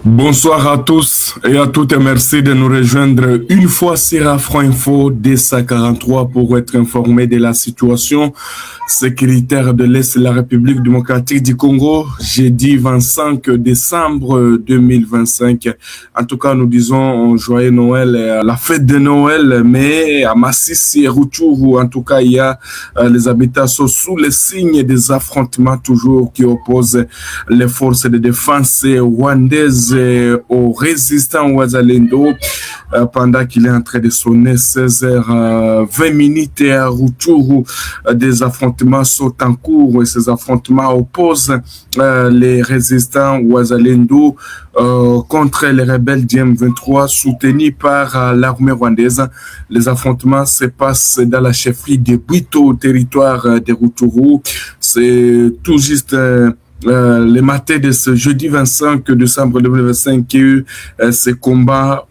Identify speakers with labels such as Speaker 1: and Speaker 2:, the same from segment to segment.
Speaker 1: Bonsoir à tous et à toutes et merci de nous rejoindre une fois sur Afro Info D143 pour être informé de la situation sécuritaire de l'Est de la République démocratique du Congo, jeudi 25 décembre 2025. En tout cas, nous disons joyeux Noël, la fête de Noël, mais à Massissi et Rutshuru, en tout cas, il y a les habitants sont sous les signes des affrontements toujours qui opposent les forces de défense rwandaises aux résistants Wazalendo pendant qu'il est en train de sonner 16h20 et à Rutshuru, des affrontements sont en cours et ces affrontements opposent les résistants Wazalendo contre les rebelles du M23 soutenus par l'armée rwandaise. Les affrontements se passent dans la chefferie de Bwito au territoire de Rutshuru. C'est tout juste le matin de ce jeudi 25 décembre 2025 qu'il y a eu ces combats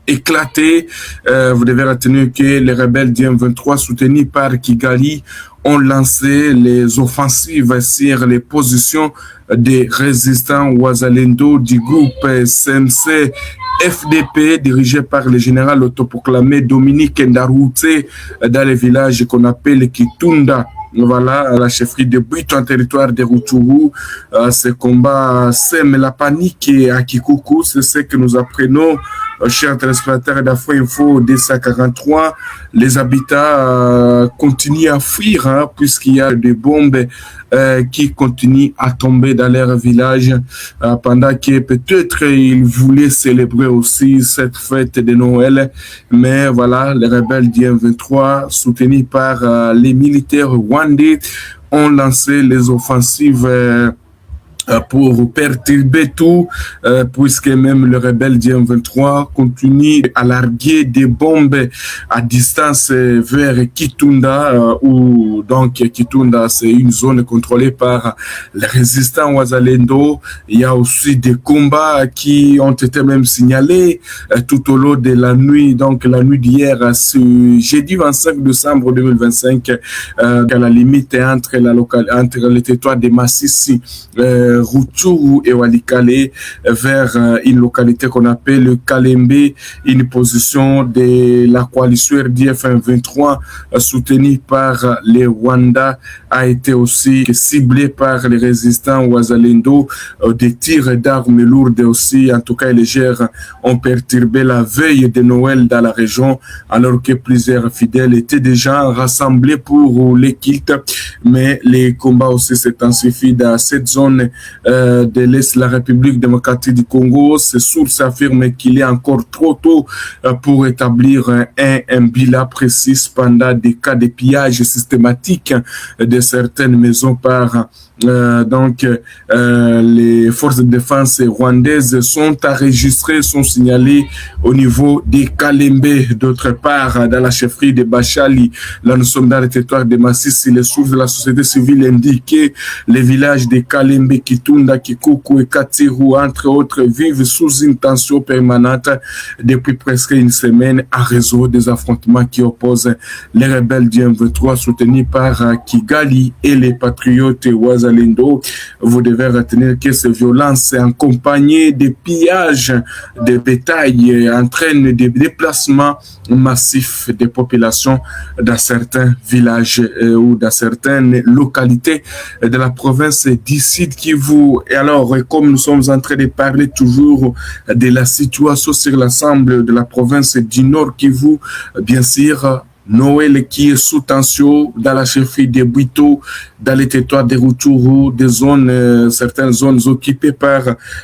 Speaker 1: éclatés. Vous devez retenir que les rebelles du M23 soutenus par Kigali ont lancé les offensives sur les positions des résistants Wazalendo du groupe SMC FDP dirigé par le général autoproclamé Dominique Ndaroutse dans le village qu'on appelle Kitunda. Voilà, la chefferie de Bwito en territoire de Rutshuru. Ce combat sème la panique à Kikuku. C'est ce que nous apprenons, chers téléspectateurs d'Afro Info D143. Les habitants continuent à fuir puisqu'il y a des bombes qui continuent à tomber dans leur village pendant que peut-être ils voulaient célébrer aussi cette fête de Noël. Mais voilà, les rebelles du M23 soutenus par les militaires rwandais ont lancé les offensives pour perturber tout, puisque même le rebelle du M23 continue à larguer des bombes à distance vers Kitunda, où donc Kitunda c'est une zone contrôlée par les résistants Wazalendo. Il y a aussi des combats qui ont été même signalés tout au long de la nuit, donc la nuit d'hier, ce jeudi 25 décembre 2025, à la limite entre le territoire de Massissi, Rutshuru et Walikale vers une localité qu'on appelle le Kalembe, une position de la coalition RDF 23 soutenue par les Rwandais a été aussi ciblée par les résistants Wazalendo. Des tirs d'armes lourdes aussi, en tout cas légères, ont perturbé la veille de Noël dans la région alors que plusieurs fidèles étaient déjà rassemblés pour les cultes, mais les combats aussi s'intensifient dans cette zone de l'Est de la République démocratique du Congo. Ces sources affirment qu'il est encore trop tôt pour établir un bilan précis pendant des cas de pillage systématique de certaines maisons par les forces de défense rwandaises sont enregistrées, sont signalées au niveau des Kalembe. D'autre part, dans la chefferie de Bachali, là nous sommes dans le territoire de Massissi, les sources de la société civile indiquent que les villages de Kalembe, Kitunda, Kikuku et Katiru, entre autres, vivent sous une tension permanente depuis presque une semaine à raison des affrontements qui opposent les rebelles du M23 soutenus par Kigali et les patriotes Wazalendo. Vous devez retenir que ces violences accompagnées de pillages de bétail entraînent des déplacements massifs des populations dans certains villages ou dans certaines localités de la province d'Issid Kivu. Et alors, comme nous sommes en train de parler toujours de la situation sur l'ensemble de la province du Nord Kivu, bien sûr, Noël qui est sous tension dans la chefferie de Bwito, dans les territoires de Rutshuru, des zones, certaines zones occupées par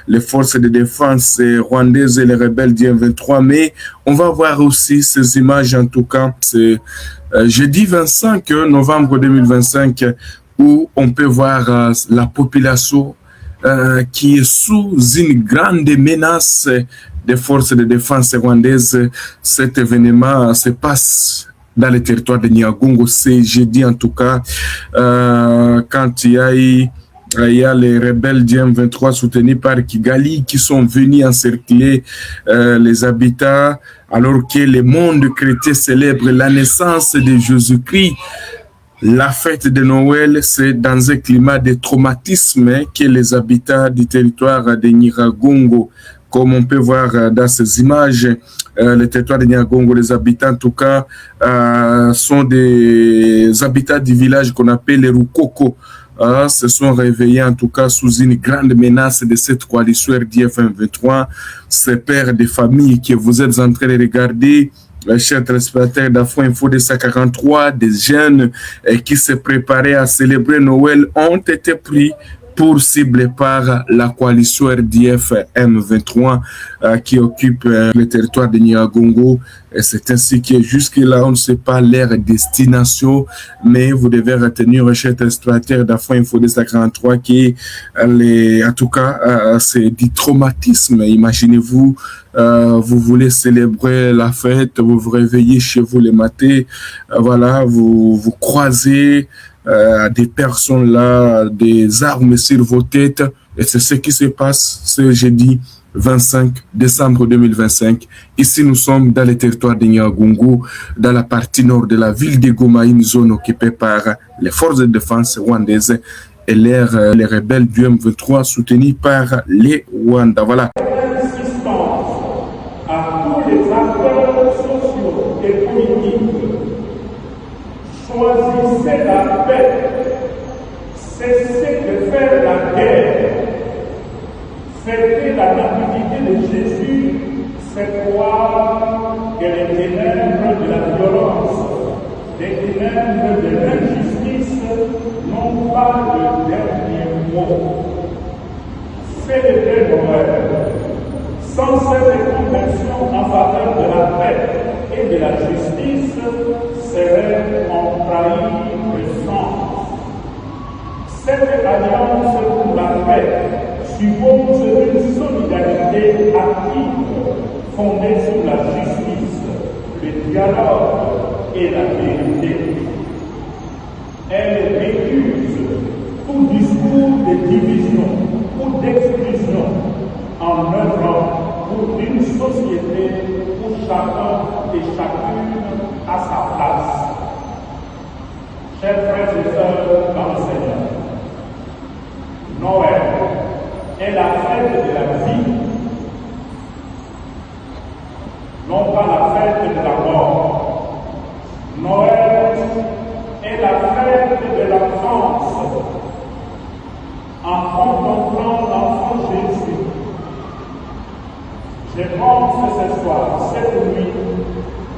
Speaker 1: les forces de défense rwandaises et les rebelles du M23. Mais on va voir aussi ces images, en tout cas, c'est jeudi 25 novembre 2025, où on peut voir la population qui est sous une grande menace des forces de défense rwandaises. Cet événement se passe dans le territoire de Nyagongo, c'est jeudi en tout cas, quand il y a les rebelles du M23 soutenus par Kigali qui sont venus encercler les habitants alors que le monde chrétien célèbre la naissance de Jésus-Christ. La fête de Noël, c'est dans un climat de traumatisme que les habitants du territoire de Nyiragongo, comme on peut voir dans ces images, le territoire de Nyiragongo, les habitants en tout cas, sont des habitants du village qu'on appelle les Rukoko. Se sont réveillés en tout cas sous une grande menace de cette coalition RDF M23. Ces pères de famille que vous êtes en train de regarder, chers téléspectateurs d'Afro Info 243, des jeunes qui se préparaient à célébrer Noël ont été pris pour cible par la coalition RDF M23 qui occupe le territoire de Nyiragongo. C'est ainsi que jusque-là, on ne sait pas leur destination, mais vous devez retenir, chers téléspectateurs d'Afro Info 243, qui en tout cas, c'est du traumatisme. Imaginez-vous, vous voulez célébrer la fête, vous vous réveillez chez vous le matin, voilà, vous croisez des personnes là, des armes sur vos têtes, et c'est ce qui se passe ce jeudi 25 décembre 2025. Ici, nous sommes dans le territoire de Nyiragongo, dans la partie nord de la ville de Goma, une zone occupée par les forces de défense rwandaises et les rebelles du M23 soutenus par les Rwandais. Voilà.
Speaker 2: À tous les acteurs sociaux et politiques, choisissez la paix, cessez de faire la guerre, fêtez la nativité de Jésus, c'est croire que les ténèbres de la violence, les ténèbres de l'injustice n'ont pas le dernier mot. Célébrez Noël, sans cette conversion en faveur de la paix et de la justice, serait en trahir le sens. Cette alliance pour la paix suppose une solidarité active fondée sur la justice, le dialogue et la vérité. Elle récuse tout discours de division ou d'exclusion en œuvrant pour une société où chacun et chacune a sa place. Chers frères et sœurs dans le Seigneur, Noël est la fête de la vie, non pas la fête de la mort. Noël est la fête de l'enfance. En contemplant l'enfant Jésus, je pense ce soir, cette nuit,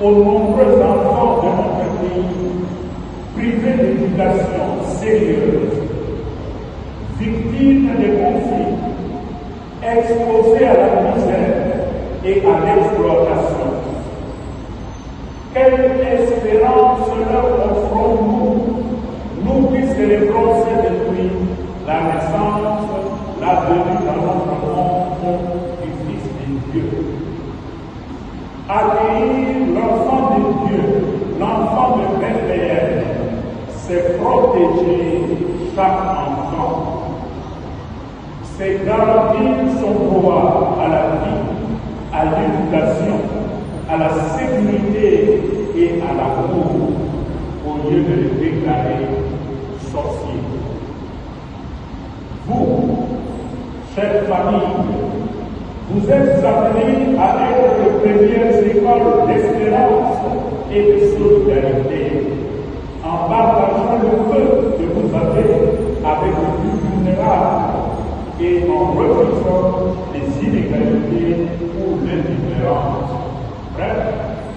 Speaker 2: aux nombreux enfants de notre pays, privés d'éducation sérieuse, victimes des conflits, exposés à la misère et à l'exploitation. Quelle espérance leur offrons-nous, nous qui célébrons cette nuit la naissance, la venue dans notre monde du Fils de Dieu. Accueillir l'enfant de Dieu, l'enfant de Bethléem, c'est protéger chaque enfant. C'est garantir son droit à la vie, à l'éducation, à la sécurité et à l'amour, au lieu de le déclarer sorcier. Vous, chère famille, vous êtes appelés à être les premières écoles d'espérance et de solidarité, en partageant le feu que vous avez avec le plus vulnérable et en refusant les inégalités ou l'indifférence. Bref,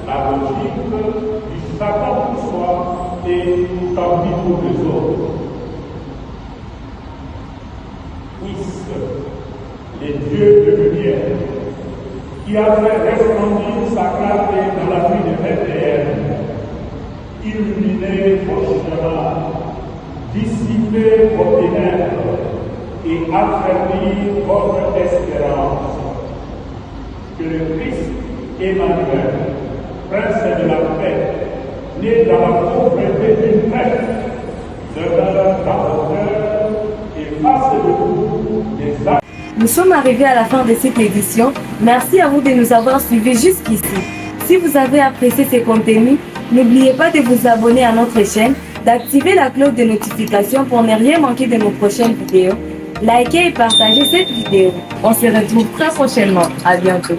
Speaker 2: la logique du chacun pour soi et tant pis pour les autres. Puisque les dieux de lumière, qui a fait resplendir sa clarté dans la vie de Bethléem, illuminer vos chemins, dissiper vos ténèbres et affermir votre espérance. Que le Christ Emmanuel, prince de la paix, né dans la pauvreté d'une mère, demeure dans vos cœurs et fasse de vous des actes.
Speaker 3: Nous sommes arrivés à la fin de cette édition. Merci à vous de nous avoir suivis jusqu'ici. Si vous avez apprécié ces contenus, n'oubliez pas de vous abonner à notre chaîne d'activer la cloche de notification pour ne rien manquer de nos prochaines vidéos. Likez et partagez cette vidéo. On se retrouve très prochainement. À bientôt.